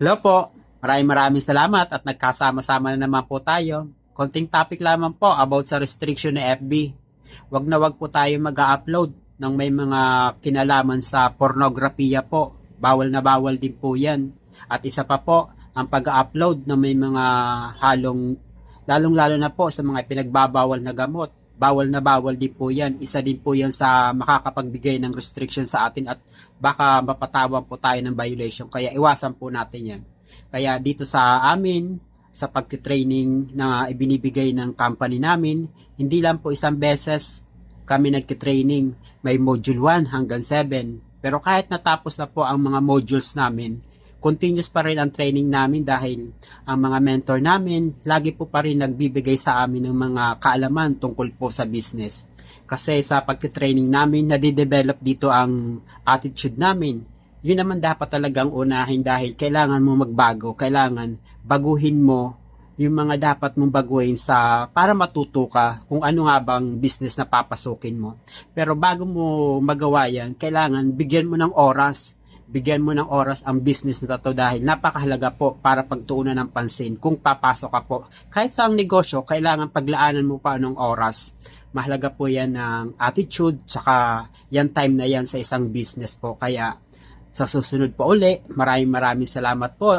Hello po, maraming salamat at nagkasama-sama na naman po tayo. Konting topic lamang po about sa restriction ng FB. Wag po tayo mag-upload ng may mga kinalaman sa pornografiya po. Bawal na bawal din po yan. At isa pa po, ang pag-upload ng may mga halong, lalong-lalo na po sa mga pinagbabawal na gamot. Bawal na bawal din po yan. Isa din po yan sa makakapagbigay ng restriction sa atin at baka mapatawan po tayo ng violation. Kaya iwasan po natin yan. Kaya dito sa amin, sa pagtitraining na ibinibigay ng company namin, hindi lang po isang beses kami nagtitraining. May module 1 hanggang 7. Pero kahit natapos na po ang mga modules namin, continuous pa rin ang training namin dahil ang mga mentor namin lagi po pa rin nagbibigay sa amin ng mga kaalaman tungkol po sa business. Kasi sa pagtitraining namin, nadidevelop dito ang attitude namin. Yun naman dapat talagang unahin dahil kailangan mo magbago, kailangan baguhin mo yung mga dapat mong baguhin sa para matuto ka kung ano nga bang business na papasukin mo. Pero bago mo magawa yan, kailangan bigyan mo ng oras. Bigyan mo ng oras ang business na to dahil napakahalaga po para pagtuunan ng pansin kung papasok ka po. Kahit sa ang negosyo, kailangan paglaanan mo pa ng oras. Mahalaga po yan ng attitude, tsaka yan time na yan sa isang business po. Kaya sa susunod po uli, maraming salamat po.